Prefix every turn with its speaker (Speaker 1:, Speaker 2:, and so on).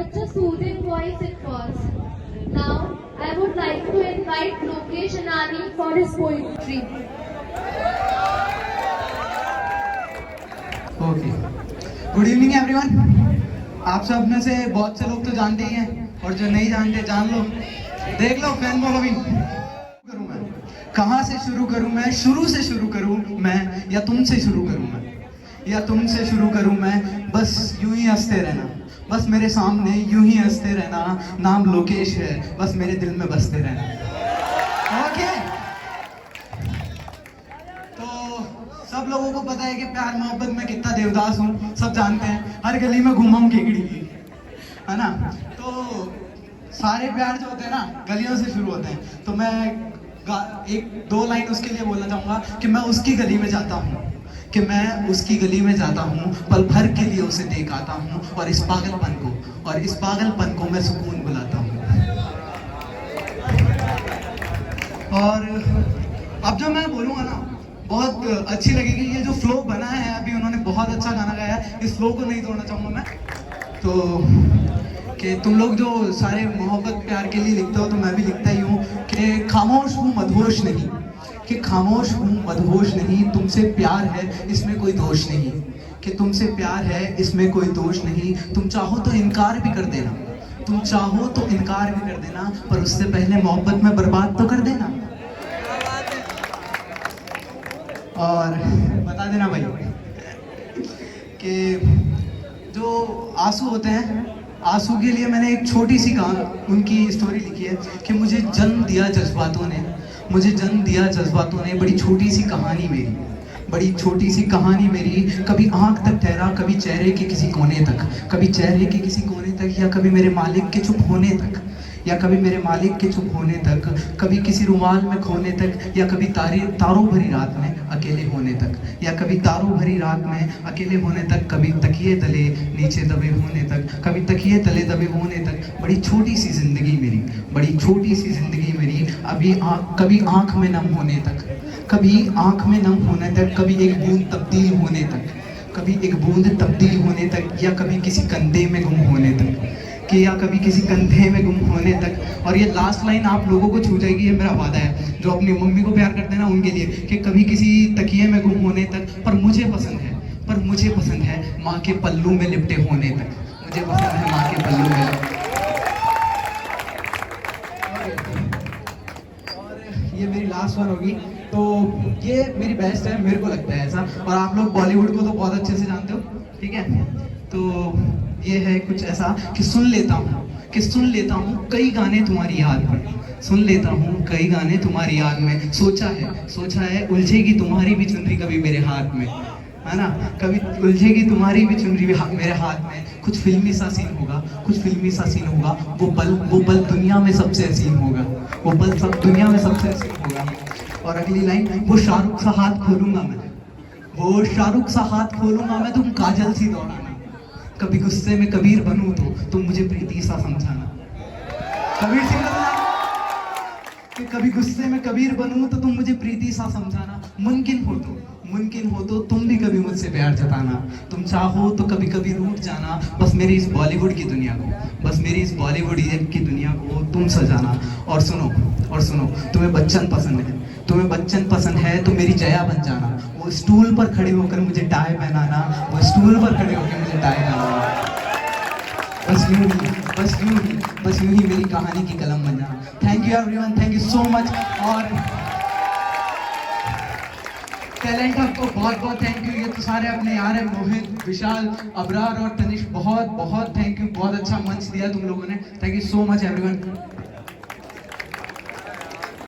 Speaker 1: such a soothing voice it was. Now, I would like to invite Lokesh Anani for his poetry.
Speaker 2: Okay, good evening everyone. आप सब में से बहुत से लोग तो जानते ही हैं और जो नहीं जानते जान लो, देख लो फैन फॉलोइंग। करूँ मैं, कहाँ से शुरू करूँ मैं? शुरू से शुरू करूँ मैं या तुमसे शुरू करूँ मैं? या तुमसे शुरू करूँ मैं? बस यूं ही हंसते रहना, बस मेरे सामने यूं ही हंसते रहना। नाम लोकेश है, बस मेरे दिल में बसते रहना। ओके, सब लोगों को पता है कि प्यार मोहब्बत में कितना देवदास हूँ, सब जानते हैं। हर गली में घूमा हूँ केकड़ी की, है ना? तो सारे प्यार जो होते हैं ना गलियों से शुरू होते हैं। तो मैं एक दो लाइन उसके लिए बोलना चाहूँगा कि मैं उसकी गली में जाता हूँ, कि मैं उसकी गली में जाता हूँ, पल भर के लिए उसे देख आता हूँ और इस पागलपन को मैं सुकून बुलाता हूँ। और अब जो मैं बोलूँगा ना बहुत अच्छी लगेगी। ये जो फ्लो बना है अभी, उन्होंने बहुत अच्छा गाना गाया है, इस फ्लो को नहीं तोड़ना चाहूँगा मैं। तो कि तुम लोग जो सारे मोहब्बत प्यार के लिए लिखते हो, तो मैं भी लिखता ही हूँ कि खामोश हूँ मदहोश नहीं, कि खामोश हूँ मदहोश नहीं, तुमसे प्यार है इसमें कोई दोष नहीं, कि तुमसे प्यार है इसमें कोई दोष नहीं। तुम चाहो तो इनकार भी कर देना, तुम चाहो तो इनकार भी कर देना, पर उससे पहले मोहब्बत में बर्बाद तो कर देना। और बता देना भाई कि जो आंसू होते हैं, आंसू के लिए मैंने एक छोटी सी उनकी स्टोरी लिखी है कि मुझे जन्म दिया जज्बातों ने, मुझे जन्म दिया जज्बातों ने। बड़ी छोटी सी कहानी मेरी, बड़ी छोटी सी कहानी मेरी। कभी आंख तक ठहरा, कभी चेहरे के किसी कोने तक, कभी चेहरे के किसी कोने तक, या कभी मेरे मालिक के चुप होने तक, या कभी मेरे मालिक के चुप होने तक, कभी किसी रुमाल में खोने तक, या कभी तारों भरी रात में अकेले होने तक, या कभी तारों भरी रात में अकेले होने तक, कभी तकिए तले नीचे दबे होने तक, कभी तकिए तले दबे होने तक। बड़ी छोटी सी जिंदगी मेरी, बड़ी छोटी सी जिंदगी मेरी। कभी आंख में नम होने तक, कभी आंख में नम होने तक, कभी एक बूंद तब्दील होने तक, कभी एक बूंद तब्दील होने तक, या कभी किसी कंधे में गुम होने तक, कि या कभी किसी कंधे में गुम होने तक। और ये लास्ट लाइन आप लोगों को छू जाएगी, ये मेरा वादा है, जो अपनी मम्मी को प्यार करते हैं ना उनके लिए, कि कभी किसी तकिए में गुम होने तक। पर मुझे पसंद है, पर मुझे पसंद है माँ के पल्लू में लिपटे होने तक, मुझे पसंद है माँ के पल्लू में। और ये मेरी लास्ट वन होगी, तो ये मेरी बेस्ट है, मेरे को लगता है ऐसा। और आप लोग बॉलीवुड को तो बहुत अच्छे से जानते हो, ठीक है? तो ये है कुछ ऐसा कि सुन लेता हूँ कई गाने तुम्हारी याद में, सुन लेता हूँ कई गाने तुम्हारी याद में। सोचा है उलझेगी तुम्हारी भी चुनरी कभी मेरे हाथ में, है ना? कभी उलझेगी तुम्हारी भी चुनरी मेरे हाथ में। कुछ फिल्मी सा सीन होगा, कुछ फिल्मी सा सीन होगा। वो पल दुनिया में सबसे हसीन होगा, वो पल सब दुनिया में सबसे हसीन होगा। और अगली लाइन, वो शाहरुख सा हाथ खोलूंगा मैं, वो शाहरुख सा हाथ खोलूंगा मैं, तुम काजल सी दौड़ाना। कभी गुस्से में कबीर बनूं तो तुम मुझे प्रीति सा समझाना। कबीर सिंह कि कभी गुस्से में कबीर बनूं तो तुम मुझे प्रीति सा समझाना। मुमकिन हो तो तुम भी कभी मुझसे प्यार जताना। तुम चाहो तो कभी कभी रूठ जाना, बस मेरी इस बॉलीवुड की दुनिया को, बस मेरी इस बॉलीवुड की दुनिया को तुम सजाना। और सुनो, तुम्हें बच्चन पसंद है तो मेरी जया बन जाना। वो स्टूल पर खड़े होकर मुझे टाई पहनाना, वो स्टूल पर खड़े होकर मुझे टाई पहनाना। बस यूं ही मेरी कहानी की कलम बन जाना। Thank you everyone, thank you so much. और टैलेंट हब को बहुत बहुत थैंक यू। ये तो सारे अपने यार हैं, मोहित, विशाल, अबरार और तनिष्क, बहुत बहुत थैंक यू। बहुत अच्छा मंच दिया तुम लोगों ने। Thank you so much everyone.